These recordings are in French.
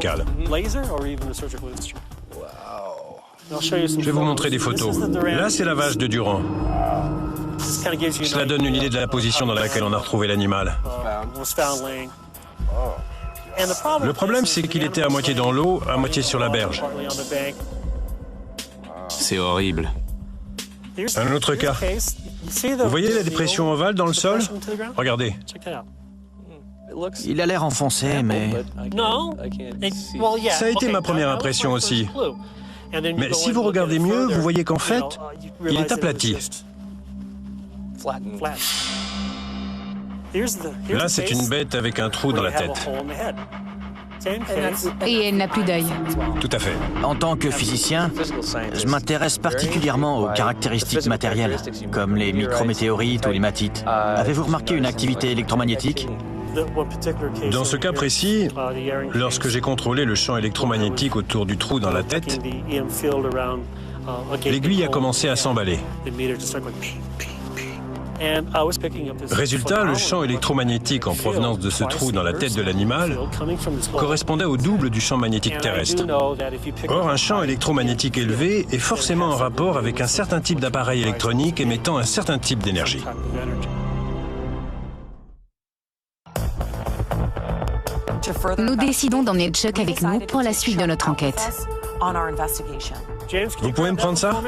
chirurgicale. Je vais vous montrer des photos. Là, c'est la vache de Durand. Cela donne une idée de la position dans laquelle on a retrouvé l'animal. Le problème, c'est qu'il était à moitié dans l'eau, à moitié sur la berge. C'est horrible. Un autre cas. Vous voyez la dépression ovale dans le sol? Regardez. Il a l'air enfoncé, mais... Ça a été ma première impression aussi. Mais si vous regardez mieux, vous voyez qu'en fait, il est aplati. Là, c'est une bête avec un trou dans la tête. Et elle n'a plus d'œil. Tout à fait. En tant que physicien, je m'intéresse particulièrement aux caractéristiques matérielles, comme les micrométéorites ou les matites. Avez-vous remarqué une activité électromagnétique? Dans ce cas précis, lorsque j'ai contrôlé le champ électromagnétique autour du trou dans la tête, l'aiguille a commencé à s'emballer. Résultat, le champ électromagnétique en provenance de ce trou dans la tête de l'animal correspondait au double du champ magnétique terrestre. Or, un champ électromagnétique élevé est forcément en rapport avec un certain type d'appareil électronique émettant un certain type d'énergie. Nous décidons d'emmener Chuck avec nous pour la suite de notre enquête. Vous pouvez me prendre ça?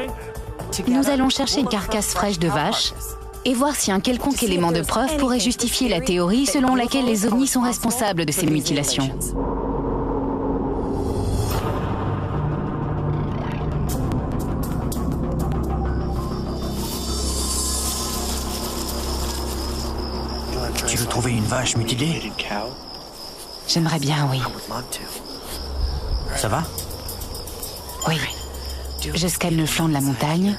Nous allons chercher une carcasse fraîche de vache et voir si un quelconque élément de preuve pourrait justifier la théorie selon laquelle les ovnis sont responsables de ces mutilations. Tu veux trouver une vache mutilée? J'aimerais bien, oui. Ça va? Oui. Je scanne le flanc de la montagne,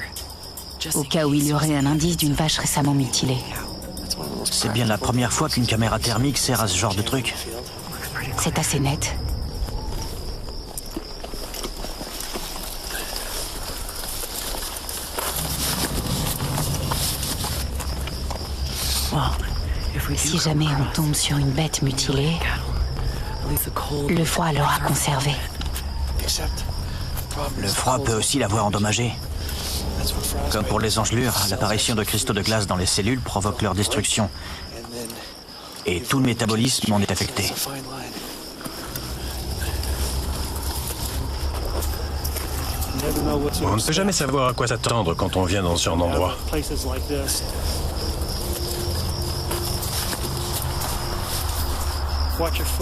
au cas où il y aurait un indice d'une vache récemment mutilée. C'est bien la première fois qu'une caméra thermique sert à ce genre de truc. C'est assez net. Si jamais on tombe sur une bête mutilée, le froid l'aura conservée. Le froid peut aussi l'avoir endommagée. Comme pour les engelures, l'apparition de cristaux de glace dans les cellules provoque leur destruction. Et tout le métabolisme en est affecté. On ne peut jamais savoir à quoi s'attendre quand on vient dans ce genre d'endroit.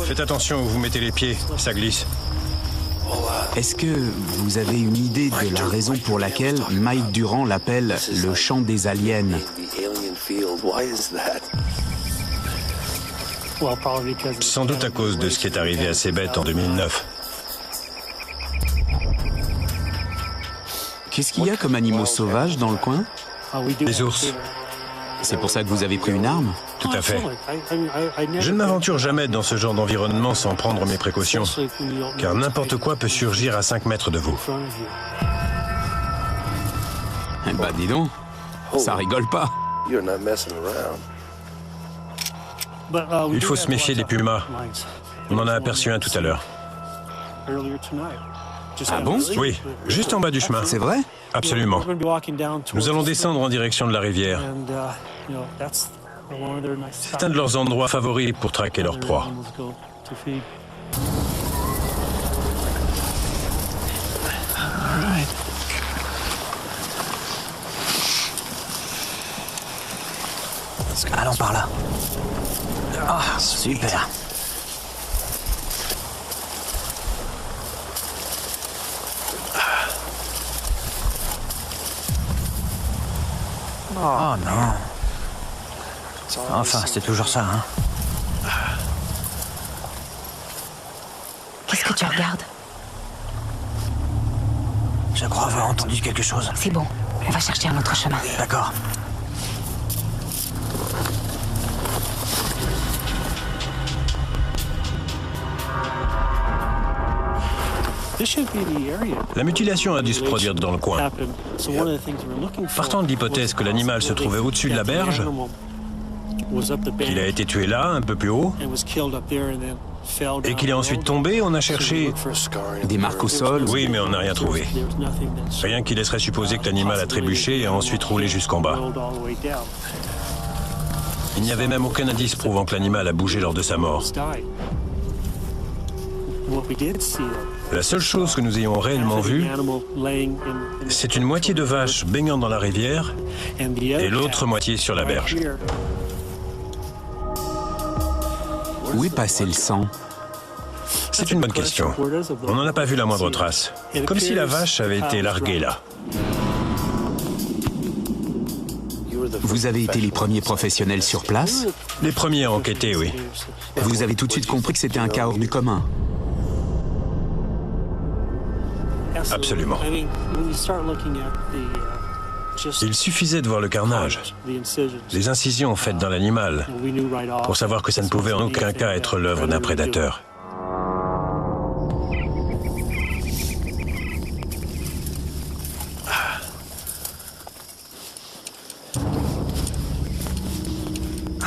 Faites attention où vous mettez les pieds, ça glisse. Est-ce que vous avez une idée de la raison pour laquelle Mike Durand l'appelle le champ des aliens? Sans doute à cause de ce qui est arrivé à ces bêtes en 2009. Qu'est-ce qu'il y a comme animaux sauvages dans le coin? Les ours, C'est pour ça que vous avez pris une arme? tout à fait. Je ne m'aventure jamais dans ce genre d'environnement sans prendre mes précautions, car n'importe quoi peut surgir à 5 mètres de vous. Bah dis donc, ça rigole pas. Il faut se méfier des pumas. On en a aperçu un tout à l'heure. Ah bon? Oui, juste en bas du chemin. C'est vrai? Absolument. Nous allons descendre en direction de la rivière. C'est un de leurs endroits favoris pour traquer leur proie. Allons par là. Ah, super. Oh non. Enfin, c'est toujours ça, hein. Qu'est-ce que tu regardes? Je crois avoir entendu quelque chose. C'est bon, on va chercher un autre chemin. D'accord. La mutilation a dû se produire dans le coin. Partant de l'hypothèse que l'animal se trouvait au-dessus de la berge, qu'il a été tué là, un peu plus haut, et qu'il est ensuite tombé, on a cherché... Des marques au sol? Oui, mais on n'a rien trouvé. Rien qui laisserait supposer que l'animal a trébuché et a ensuite roulé jusqu'en bas. Il n'y avait même aucun indice prouvant que l'animal a bougé lors de sa mort. La seule chose que nous ayons réellement vue, c'est une moitié de vache baignant dans la rivière et l'autre moitié sur la berge. Où est passé le sang? C'est une bonne question. On n'en a pas vu la moindre trace. Comme si la vache avait été larguée là. Vous avez été les premiers professionnels sur place? Les premiers à enquêter, oui. Vous avez tout de suite compris que c'était un cas hors du commun? Absolument. Il suffisait de voir le carnage, les incisions faites dans l'animal, pour savoir que ça ne pouvait en aucun cas être l'œuvre d'un prédateur.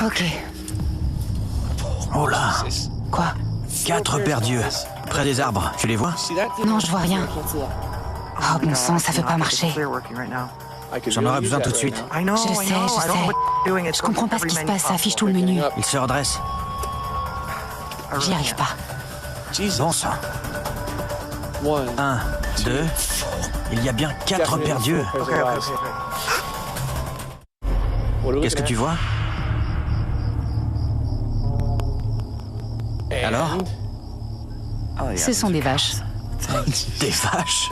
Ok. Oh là! Quoi? 4 paires d'yeux, près des arbres. Tu les vois? Non, je vois rien. Oh bon sang, ça veut pas marcher. J'en aurai besoin tout de suite. Je sais. Je comprends pas ce qui se passe, ça affiche tout le menu. Il se redresse. J'y arrive pas. Bon sang. 1, 2... Il y a bien 4 paires d'yeux. Qu'est-ce que tu vois? Alors? Ce sont des vaches. Des vaches?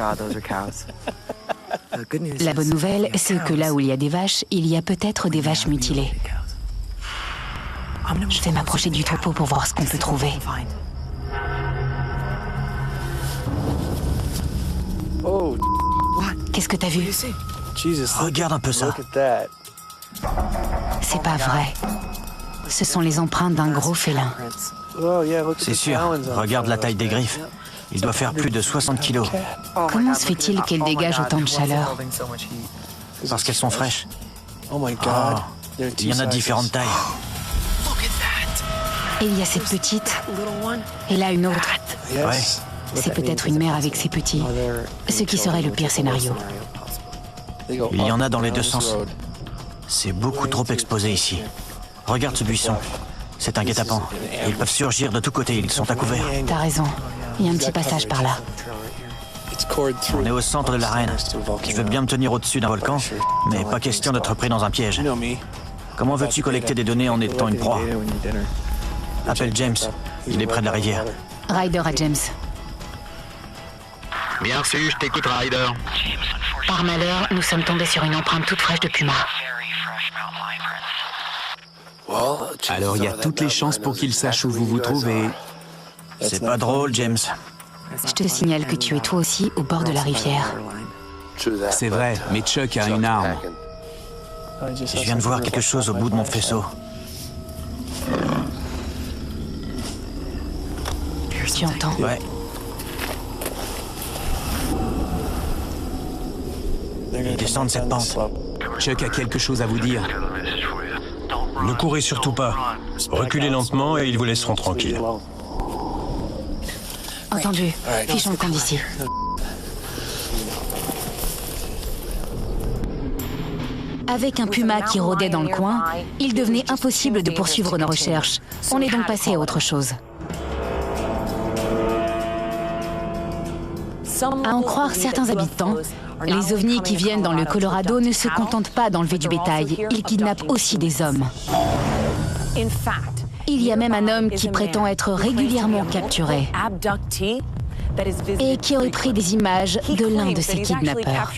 La bonne nouvelle, c'est que là où il y a des vaches, il y a peut-être des vaches mutilées. Je vais m'approcher du troupeau pour voir ce qu'on peut trouver. Qu'est-ce que t'as vu? Regarde un peu ça. C'est pas vrai. Ce sont les empreintes d'un gros félin. C'est sûr. Regarde la taille des griffes. Il doit faire plus de 60 kilos. Comment se fait-il qu'elles dégagent autant de chaleur? Parce qu'elles sont fraîches. Oh, il y en a de différentes tailles. Et il y a cette petite. Et là, une autre. Ouais. C'est peut-être une mère avec ses petits. Ce qui serait le pire scénario. Il y en a dans les deux sens. C'est beaucoup trop exposé ici. Regarde ce buisson. C'est un guet-apens. Ils peuvent surgir de tous côtés, ils sont à couvert. T'as raison. Il y a un petit passage par là. On est au centre de l'arène. Je veux bien me tenir au-dessus d'un volcan, mais pas question d'être pris dans un piège. Comment veux-tu collecter des données en étant une proie? Appelle James. Il est près de la rivière. Ryder à James. Bien reçu, je t'écoute, Ryder. Par malheur, nous sommes tombés sur une empreinte toute fraîche de puma. Alors il y a toutes les chances pour qu'il sache où vous vous trouvez. C'est pas drôle, James. Je te signale que tu es toi aussi au bord de la rivière. C'est vrai, mais Chuck a une arme. Je viens de voir quelque chose au bout de mon faisceau. Tu entends? Ouais. Il descend de cette pente. Chuck a quelque chose à vous dire. Ne courez surtout pas. Reculez lentement et ils vous laisseront tranquilles. Entendu. Fichons le camp d'ici. Avec un puma qui rôdait dans le coin, il devenait impossible de poursuivre nos recherches. On est donc passé à autre chose. À en croire certains habitants, les ovnis qui viennent dans le Colorado ne se contentent pas d'enlever du bétail, ils kidnappent aussi des hommes. Il y a même un homme qui prétend être régulièrement capturé et qui aurait pris des images de l'un de ces kidnappeurs.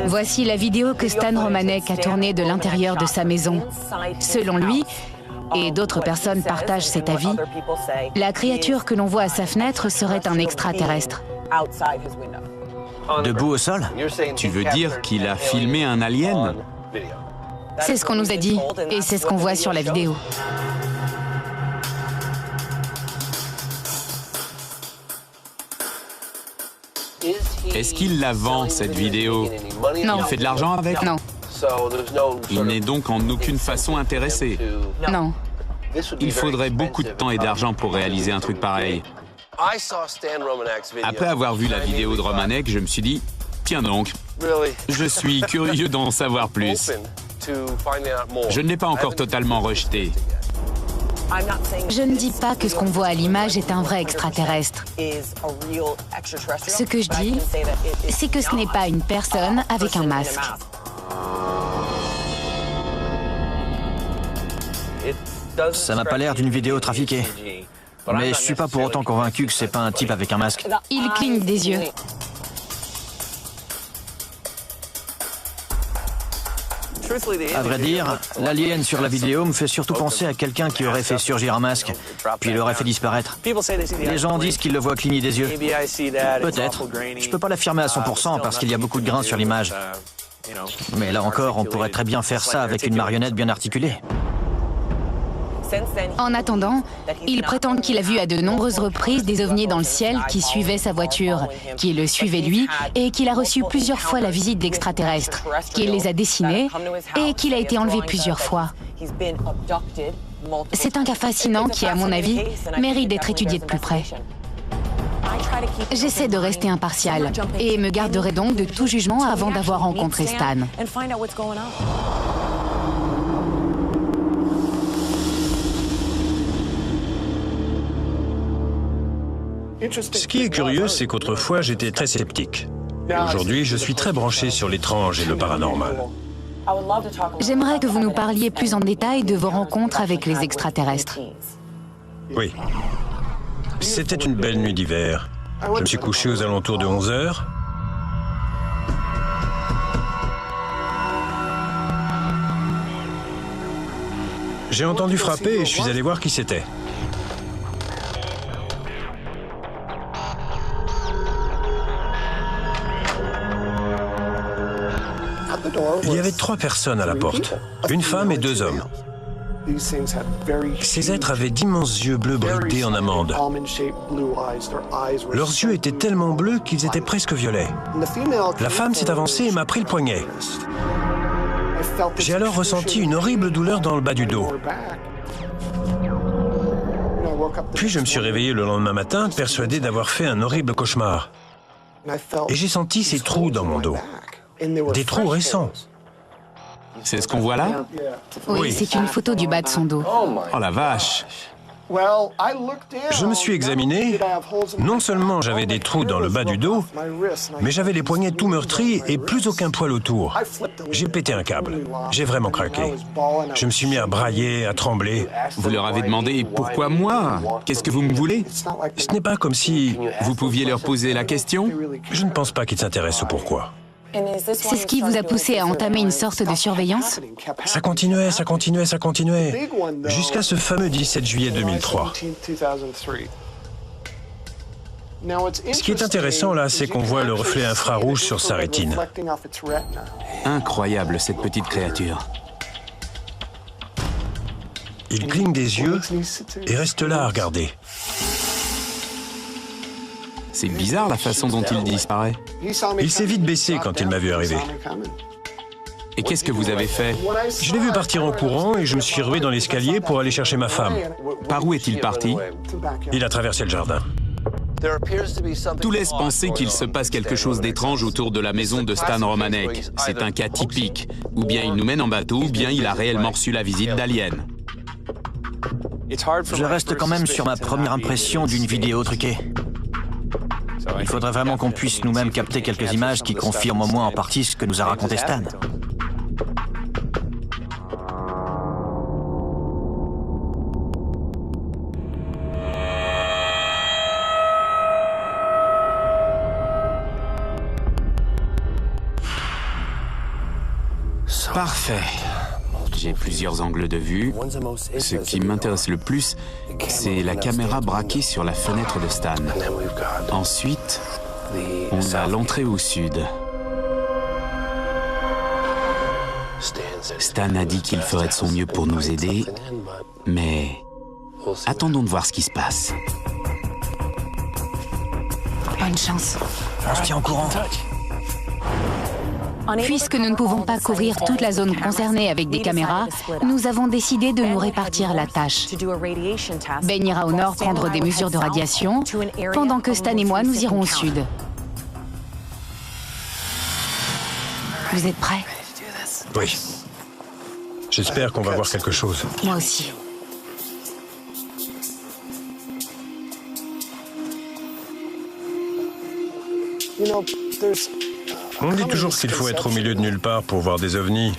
Voici la vidéo que Stan Romanek a tournée de l'intérieur de sa maison. Selon lui, et d'autres personnes partagent cet avis, la créature que l'on voit à sa fenêtre serait un extraterrestre. Debout au sol? Tu veux dire qu'il a filmé un alien? C'est ce qu'on nous a dit, et c'est ce qu'on voit sur la vidéo. Est-ce qu'il la vend, cette vidéo? Non. Il fait de l'argent avec? Non. Il n'est donc en aucune façon intéressé. Non. Il faudrait beaucoup de temps et d'argent pour réaliser un truc pareil. Après avoir vu la vidéo de Romanek, je me suis dit, tiens donc, je suis curieux d'en savoir plus. Je ne l'ai pas encore totalement rejeté. Je ne dis pas que ce qu'on voit à l'image est un vrai extraterrestre. Ce que je dis, c'est que ce n'est pas une personne avec un masque. Ça n'a pas l'air d'une vidéo trafiquée. Mais je suis pas pour autant convaincu que c'est pas un type avec un masque. Il cligne des yeux. À vrai dire, l'alien sur la vidéo me fait surtout penser à quelqu'un qui aurait fait surgir un masque, puis l'aurait fait disparaître. Les gens disent qu'ils le voient cligner des yeux. Peut-être. Je peux pas l'affirmer à 100% parce qu'il y a beaucoup de grains sur l'image. Mais là encore, on pourrait très bien faire ça avec une marionnette bien articulée. En attendant, il prétend qu'il a vu à de nombreuses reprises des ovnis dans le ciel qui suivaient sa voiture, qui le suivaient lui, et qu'il a reçu plusieurs fois la visite d'extraterrestres, qu'il les a dessinés et qu'il a été enlevé plusieurs fois. C'est un cas fascinant qui, à mon avis, mérite d'être étudié de plus près. J'essaie de rester impartial et me garderai donc de tout jugement avant d'avoir rencontré Stan. Ce qui est curieux, c'est qu'autrefois, j'étais très sceptique. Aujourd'hui, je suis très branché sur l'étrange et le paranormal. J'aimerais que vous nous parliez plus en détail de vos rencontres avec les extraterrestres. Oui. C'était une belle nuit d'hiver. Je me suis couché aux alentours de 11 heures. J'ai entendu frapper et je suis allé voir qui c'était. Il y avait 3 personnes à la porte, une femme et 2 hommes. Ces êtres avaient d'immenses yeux bleus bridés en amande. Leurs yeux étaient tellement bleus qu'ils étaient presque violets. La femme s'est avancée et m'a pris le poignet. J'ai alors ressenti une horrible douleur dans le bas du dos. Puis je me suis réveillé le lendemain matin, persuadé d'avoir fait un horrible cauchemar. Et j'ai senti ces trous dans mon dos. Des trous récents. C'est ce qu'on voit là? Oui, c'est une photo du bas de son dos. Oh la vache! Je me suis examiné. Non seulement j'avais des trous dans le bas du dos, mais j'avais les poignets tout meurtris et plus aucun poil autour. J'ai pété un câble. J'ai vraiment craqué. Je me suis mis à brailler, à trembler. Vous leur avez demandé « Pourquoi moi? Qu'est-ce que vous me voulez ?» Ce n'est pas comme si... Vous pouviez leur poser la question? Je ne pense pas qu'ils s'intéressent au pourquoi. C'est ce qui vous a poussé à entamer une sorte de surveillance? Ça continuait, ça continuait, ça continuait. Jusqu'à ce fameux 17 juillet 2003. Ce qui est intéressant là, c'est qu'on voit le reflet infrarouge sur sa rétine. Incroyable, cette petite créature. Il cligne des yeux et reste là à regarder. C'est bizarre la façon dont il disparaît. Il s'est vite baissé quand il m'a vu arriver. Et qu'est-ce que vous avez fait? Je l'ai vu partir en courant et je me suis rué dans l'escalier pour aller chercher ma femme. Par où est-il parti? Il a traversé le jardin. Tout laisse penser qu'il se passe quelque chose d'étrange autour de la maison de Stan Romanek. C'est un cas typique. Ou bien il nous mène en bateau, ou bien il a réellement reçu la visite d'aliens. Je reste quand même sur ma première impression d'une vidéo truquée. Il faudrait vraiment qu'on puisse nous-mêmes capter quelques images qui confirment au moins en partie ce que nous a raconté Stan. Parfait. J'ai plusieurs angles de vue. Ce qui m'intéresse le plus, c'est la caméra braquée sur la fenêtre de Stan. Ensuite, on a l'entrée au sud. Stan a dit qu'il ferait de son mieux pour nous aider, mais attendons de voir ce qui se passe. Bonne chance. On se tient au courant. Puisque nous ne pouvons pas couvrir toute la zone concernée avec des caméras, nous avons décidé de nous répartir la tâche. Ben ira au nord prendre des mesures de radiation, pendant que Stan et moi, nous irons au sud. Vous êtes prêts? Oui. J'espère qu'on va voir quelque chose. Moi aussi. On dit toujours qu'il faut être au milieu de nulle part pour voir des ovnis.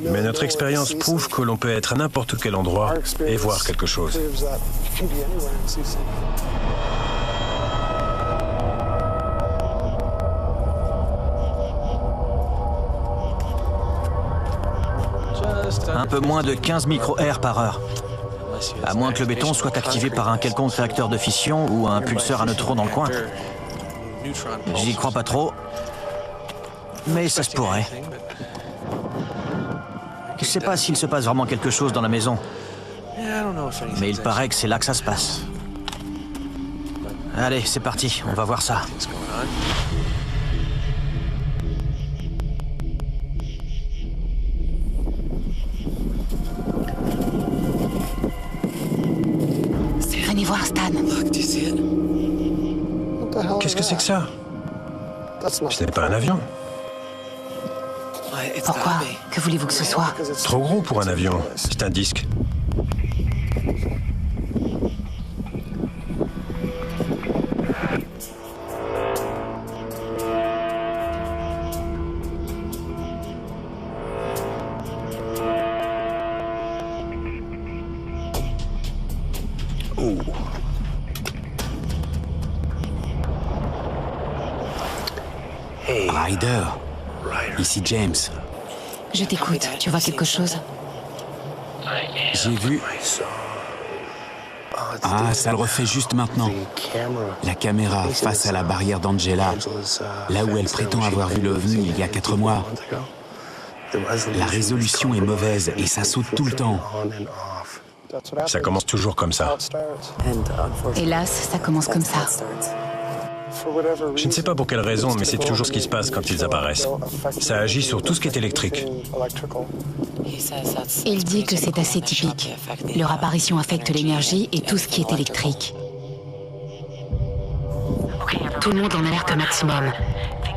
Mais notre expérience prouve que l'on peut être à n'importe quel endroit et voir quelque chose. Un peu moins de 15 micro-air par heure. À moins que le béton soit activé par un quelconque réacteur de fission ou un pulseur à neutrons dans le coin. J'y crois pas trop, mais ça se pourrait. Je sais pas s'il se passe vraiment quelque chose dans la maison, mais il paraît que c'est là que ça se passe. Allez, c'est parti, on va voir ça. Venez voir Stan. Qu'est-ce que c'est que ça? Ce n'est pas un avion. Pourquoi? Que voulez-vous que ce soit? Trop gros pour un avion. C'est un disque. Oh. Ryder, ici James. Je t'écoute. Tu vois quelque chose? J'ai vu... Ah, ça le refait juste maintenant. La caméra face à la barrière d'Angela, là où elle prétend avoir vu l'OVNI il y a 4 mois. La résolution est mauvaise et ça saute tout le temps. Ça commence toujours comme ça. Hélas, ça commence comme ça. Je ne sais pas pour quelle raison, mais c'est toujours ce qui se passe quand ils apparaissent. Ça agit sur tout ce qui est électrique. Il dit que c'est assez typique. Leur apparition affecte l'énergie et tout ce qui est électrique. Tout le monde en alerte au maximum.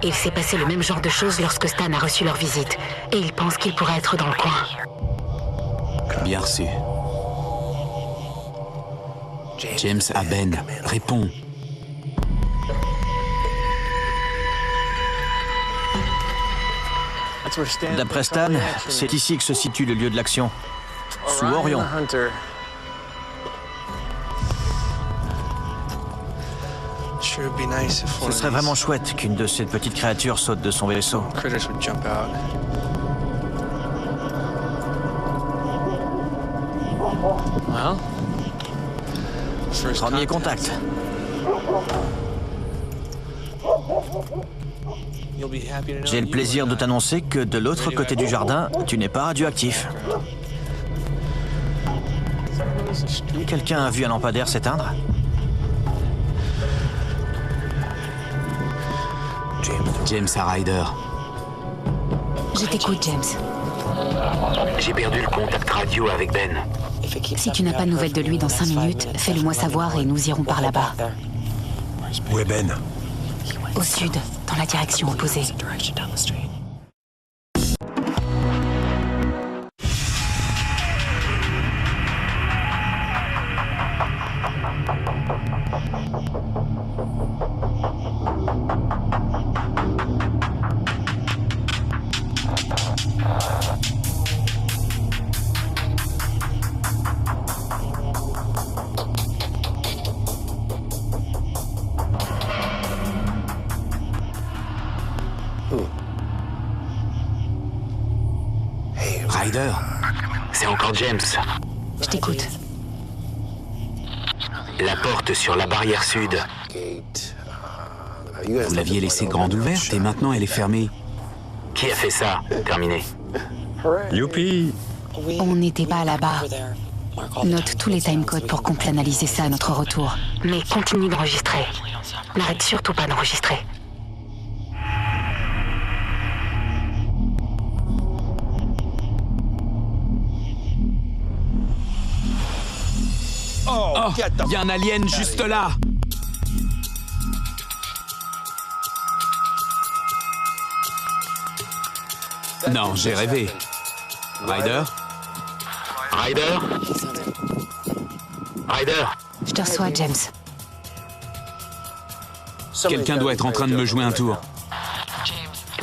Il s'est passé le même genre de choses lorsque Stan a reçu leur visite. Et il pense qu'il pourrait être dans le coin. Bien reçu. James à Ben, réponds. D'après Stan, c'est ici que se situe le lieu de l'action. Sous Orion. Ce serait vraiment chouette qu'une de ces petites créatures saute de son vaisseau. Premier contact. J'ai le plaisir de t'annoncer que de l'autre côté du jardin, tu n'es pas radioactif. Quelqu'un a vu un lampadaire s'éteindre? James à Ryder. Je t'écoute, James. J'ai perdu le contact radio avec Ben. Si tu n'as pas de nouvelles de lui dans 5 minutes, fais-le moi savoir et nous irons par là-bas. Où est Ben? Au sud, dans la direction opposée. Ryder, C'est encore James. Je t'écoute. La porte sur la barrière sud. vous l'aviez laissée grande ouverte et maintenant elle est fermée. Qui a fait ça? Terminé. Youpi! On n'était pas là-bas. Note tous les timecodes pour qu'on puisse analyser ça à notre retour. Mais continue d'enregistrer. N'arrête surtout pas d'enregistrer. Oh, il y a un alien juste là. Non, j'ai rêvé. Ryder? Ryder? Ryder? Je te reçois, James. Quelqu'un doit être en train de me jouer un tour.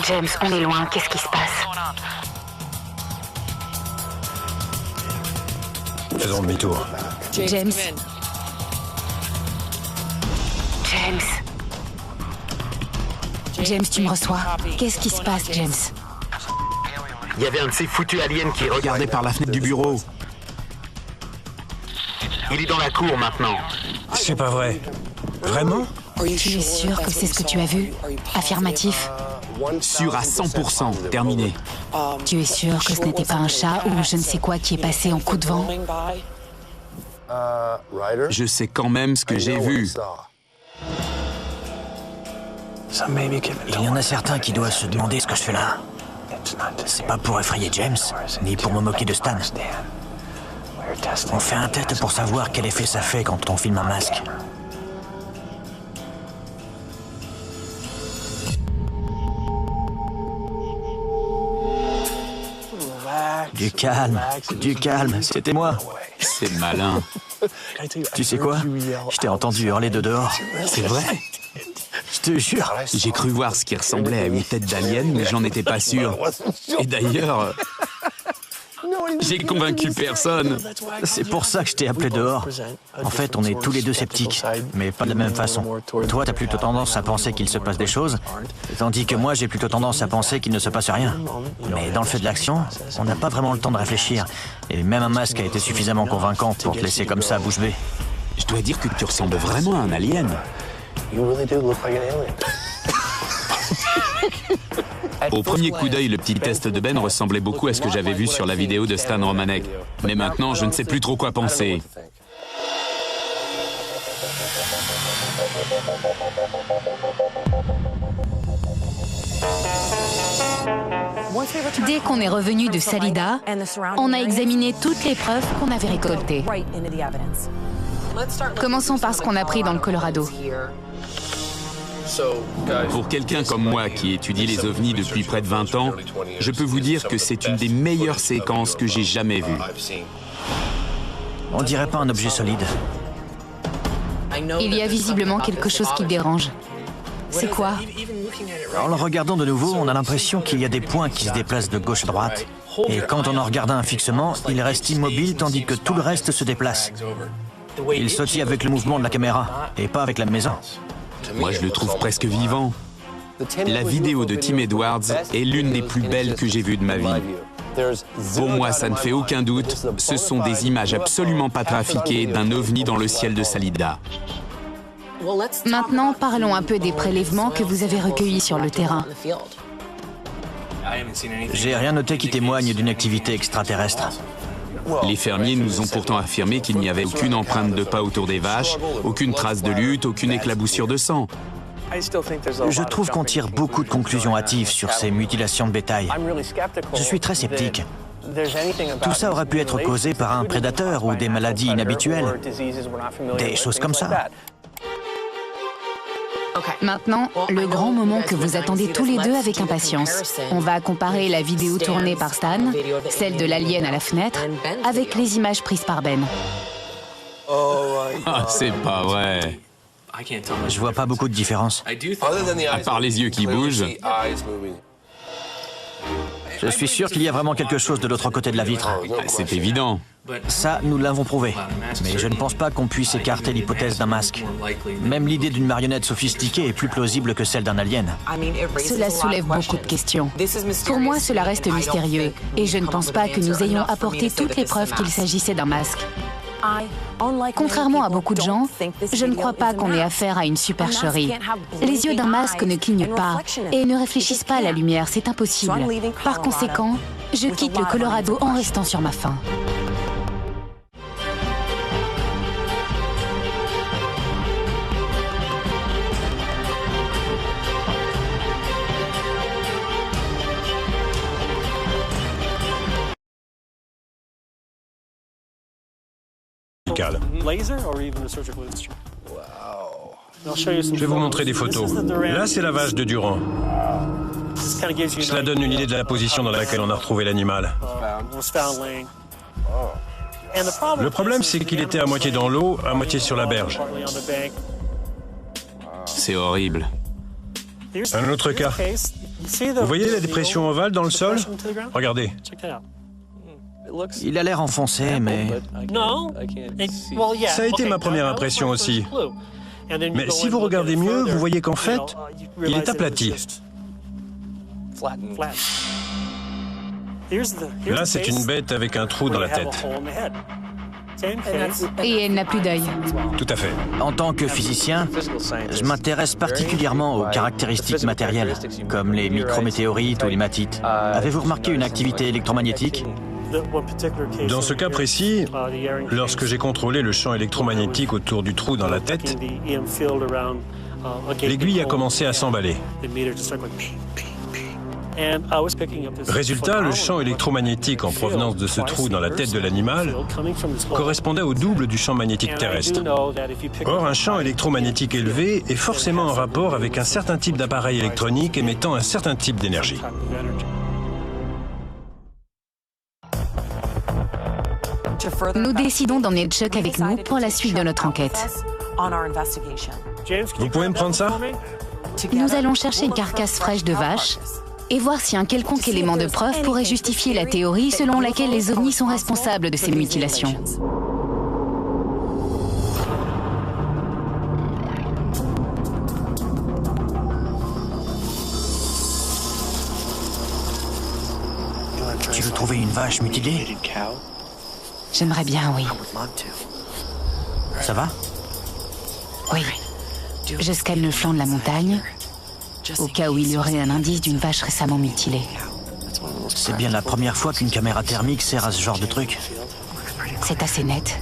James, on est loin. Qu'est-ce qui se passe? Faisons demi-tour. James. James. James, tu me reçois? Qu'est-ce qui se passe, James? Il y avait un de ces foutus aliens qui regardait. Regardez par la fenêtre du bureau. Il est dans la cour maintenant. C'est pas vrai. Vraiment? Tu es sûr que c'est ce que tu as vu? Affirmatif. Sûr à 100%. Terminé. Tu es sûr que ce n'était pas un chat ou je ne sais quoi qui est passé en coup de vent? Je sais quand même ce que j'ai vu. Il y en a certains qui doivent se demander ce que je fais là. C'est pas pour effrayer James, ni pour me moquer de Stan. On fait un test pour savoir quel effet ça fait quand on filme un masque. Du calme, c'était moi. C'est malin. Tu sais quoi? Je t'ai entendu hurler de dehors. C'est vrai? Je te jure. J'ai cru voir ce qui ressemblait à une tête d'alien, mais j'en étais pas sûr. Et d'ailleurs, j'ai convaincu personne. C'est pour ça que je t'ai appelé dehors. En fait, on est tous les deux sceptiques, mais pas de la même façon. Toi, t'as plutôt tendance à penser qu'il se passe des choses, tandis que moi, j'ai plutôt tendance à penser qu'il ne se passe rien. Mais dans le fait de l'action, on n'a pas vraiment le temps de réfléchir. Et même un masque a été suffisamment convaincant pour te laisser comme ça bouche bée. Je dois dire que tu ressembles vraiment à un alien. Au premier coup d'œil, le petit test de Ben ressemblait beaucoup à ce que j'avais vu sur la vidéo de Stan Romanek. Mais maintenant, je ne sais plus trop quoi penser. Dès qu'on est revenu de Salida, on a examiné toutes les preuves qu'on avait récoltées. Commençons par ce qu'on a pris dans le Colorado. Pour quelqu'un comme moi qui étudie les ovnis depuis près de 20 ans, je peux vous dire que c'est une des meilleures séquences que j'ai jamais vues. On dirait pas un objet solide. Il y a visiblement quelque chose qui dérange. C'est quoi? En le regardant de nouveau, on a l'impression qu'il y a des points qui se déplacent de gauche à droite. Et quand on en regarde un fixement, il reste immobile tandis que tout le reste se déplace. Il sautille avec le mouvement de la caméra, et pas avec la maison. Moi, je le trouve presque vivant. La vidéo de Tim Edwards est l'une des plus belles que j'ai vues de ma vie. Pour moi, ça ne fait aucun doute, ce sont des images absolument pas trafiquées d'un ovni dans le ciel de Salida. Maintenant, parlons un peu des prélèvements que vous avez recueillis sur le terrain. J'ai rien noté qui témoigne d'une activité extraterrestre. Les fermiers nous ont pourtant affirmé qu'il n'y avait aucune empreinte de pas autour des vaches, aucune trace de lutte, aucune éclaboussure de sang. Je trouve qu'on tire beaucoup de conclusions hâtives sur ces mutilations de bétail. Je suis très sceptique. Tout ça aurait pu être causé par un prédateur ou des maladies inhabituelles. Des choses comme ça. Maintenant, le grand moment que vous attendez tous les deux avec impatience. On va comparer la vidéo tournée par Stan, celle de l'alien à la fenêtre, avec les images prises par Ben. Ah, c'est pas vrai. Je vois pas beaucoup de différence. À part les yeux qui bougent. Je suis sûr qu'il y a vraiment quelque chose de l'autre côté de la vitre. C'est évident. Ça, nous l'avons prouvé. Mais je ne pense pas qu'on puisse écarter l'hypothèse d'un masque. Même l'idée d'une marionnette sophistiquée est plus plausible que celle d'un alien. Cela soulève beaucoup de questions. Pour moi, cela reste mystérieux. Et je ne pense pas que nous ayons apporté toutes les preuves qu'il s'agissait d'un masque. Contrairement à beaucoup de gens, je ne crois pas qu'on ait affaire à une supercherie. Les yeux d'un masque ne clignent pas et ne réfléchissent pas à la lumière, c'est impossible. Par conséquent, je quitte le Colorado en restant sur ma faim. chirurgicale. Je vais vous montrer des photos. Là, c'est la vache de Durand. Cela donne une idée de la position dans laquelle on a retrouvé l'animal. Le problème, c'est qu'il était à moitié dans l'eau, à moitié sur la berge. C'est horrible. Un autre cas. Vous voyez la dépression ovale dans le sol? Regardez. Il a l'air enfoncé, mais... Ça a été ma première impression aussi. Mais si vous regardez mieux, vous voyez qu'en fait, il est aplati. Là, c'est une bête avec un trou dans la tête. Et elle n'a plus d'œil. Tout à fait. En tant que physicien, je m'intéresse particulièrement aux caractéristiques matérielles, comme les micrométéorites ou les matites. Avez-vous remarqué une activité électromagnétique? Dans ce cas précis, lorsque j'ai contrôlé le champ électromagnétique autour du trou dans la tête, l'aiguille a commencé à s'emballer. Résultat, le champ électromagnétique en provenance de ce trou dans la tête de l'animal correspondait au double du champ magnétique terrestre. Or, un champ électromagnétique élevé est forcément en rapport avec un certain type d'appareil électronique émettant un certain type d'énergie. Nous décidons d'emmener Chuck avec nous pour la suite de notre enquête. Vous pouvez me prendre ça? Nous allons chercher une carcasse fraîche de vache et voir si un quelconque élément de preuve pourrait justifier la théorie selon laquelle les ovnis sont responsables de ces mutilations. Tu veux trouver une vache mutilée? J'aimerais bien, oui. Ça va? Oui. Je scanne le flanc de la montagne, au cas où il y aurait un indice d'une vache récemment mutilée. C'est bien la première fois qu'une caméra thermique sert à ce genre de truc. C'est assez net.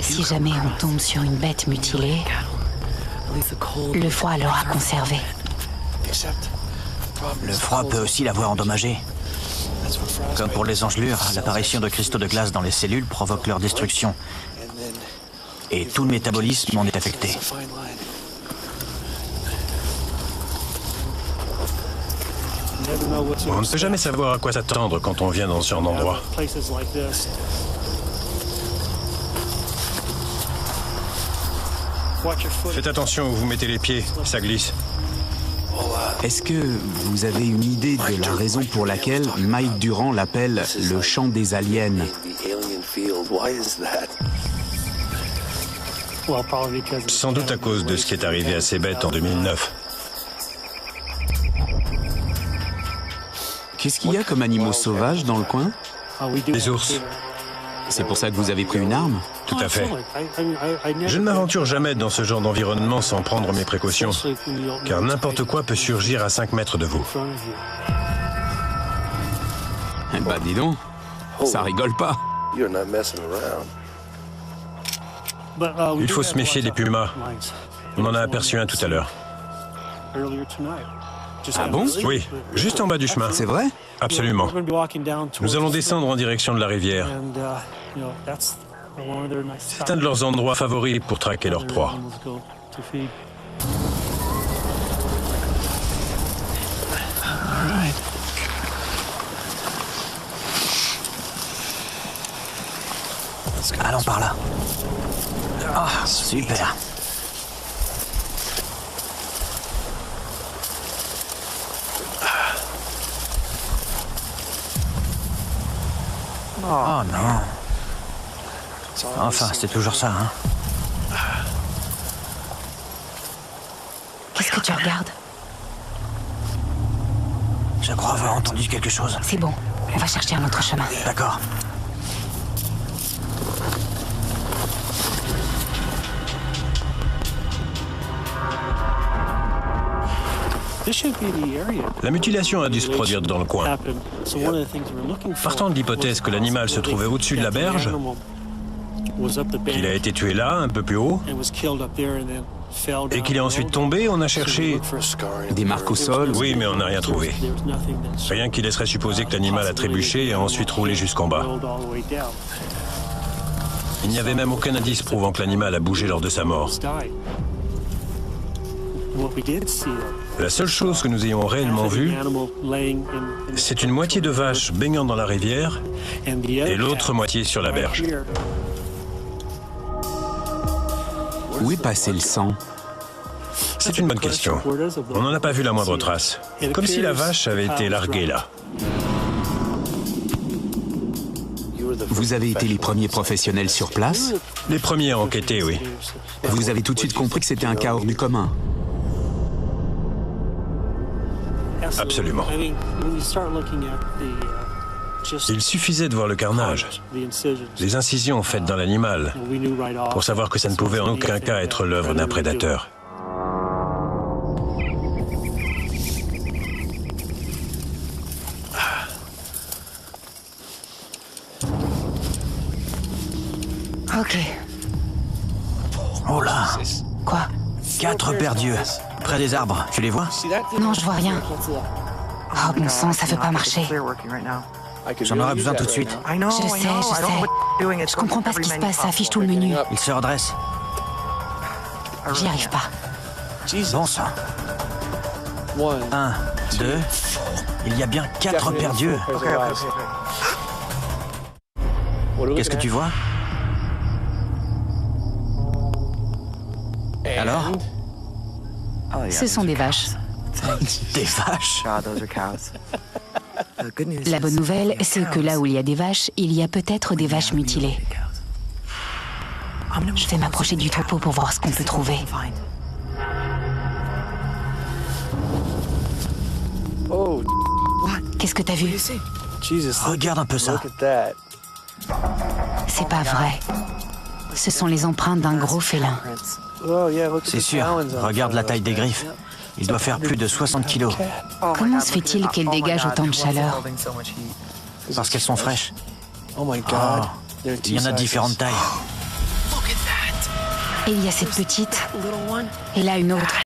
Si jamais on tombe sur une bête mutilée, le froid l'aura conservée. Le froid peut aussi l'avoir endommagée. Comme pour les engelures, l'apparition de cristaux de glace dans les cellules provoque leur destruction. Et tout le métabolisme en est affecté. On ne peut jamais savoir à quoi s'attendre quand on vient dans ce genre d'endroit. Faites attention où vous mettez les pieds, ça glisse. Est-ce que vous avez une idée de la raison pour laquelle Mike Durand l'appelle le champ des aliens? Sans doute à cause de ce qui est arrivé à ces bêtes en 2009. Qu'est-ce qu'il y a comme animaux sauvages dans le coin? Les ours. C'est pour ça que vous avez pris une arme? Tout à fait. Je ne m'aventure jamais dans ce genre d'environnement sans prendre mes précautions, car n'importe quoi peut surgir à 5 mètres de vous. Eh ben dis donc, ça rigole pas. Il faut se méfier des pumas. On en a aperçu un tout à l'heure. Ah bon? Oui, juste en bas du chemin. C'est vrai? Absolument. Nous allons descendre en direction de la rivière. C'est un de leurs endroits favoris pour traquer leur proie. Allons par là. Ah, super. Oh non. Enfin, c'est toujours ça, hein. Qu'est-ce que tu regardes? Je crois avoir entendu quelque chose. C'est bon, on va chercher un autre chemin. D'accord. La mutilation a dû se produire dans le coin. Partant de l'hypothèse que l'animal se trouvait au-dessus de la berge, qu'il a été tué là, un peu plus haut, et qu'il est ensuite tombé, on a cherché... Des marques au sol? Oui, mais on n'a rien trouvé. Rien qui laisserait supposer que l'animal a trébuché et a ensuite roulé jusqu'en bas. Il n'y avait même aucun indice prouvant que l'animal a bougé lors de sa mort. La seule chose que nous ayons réellement vue, c'est une moitié de vache baignant dans la rivière et l'autre moitié sur la berge. Où est passé le sang? C'est une bonne question. On n'en a pas vu la moindre trace. Comme si la vache avait été larguée là. Vous avez été les premiers professionnels sur place? Les premiers à enquêter, oui. Vous avez tout de suite compris que c'était un cas hors du commun? Absolument. Il suffisait de voir le carnage, les incisions faites dans l'animal, pour savoir que ça ne pouvait en aucun cas être l'œuvre d'un prédateur. Ok. Oh là! Quoi? 4 paires d'yeux, près des arbres. Tu les vois? Non, je vois rien. Oh bon sang, ça veut pas marcher. J'en aurais besoin tout de suite. Je sais. Je comprends pas ce qui se passe, ça affiche tout le menu. Il se redresse. J'y arrive pas. Bon sang. 1, 2. Il y a bien 4 paires d'yeux. Qu'est-ce que tu vois? Alors? Ce sont des vaches. Des vaches? La bonne nouvelle, c'est que là où il y a des vaches, il y a peut-être des vaches mutilées. Je vais m'approcher du troupeau pour voir ce qu'on peut trouver. Qu'est-ce que t'as vu? Regarde un peu ça. C'est pas vrai. Ce sont les empreintes d'un gros félin. C'est sûr. Regarde la taille des griffes. Il doit faire plus de 60 kilos. Comment se fait-il qu'elles dégagent autant de chaleur? Parce qu'elles sont fraîches. Oh, il y en a de différentes tailles. Et il y a cette petite. Et là, une autre.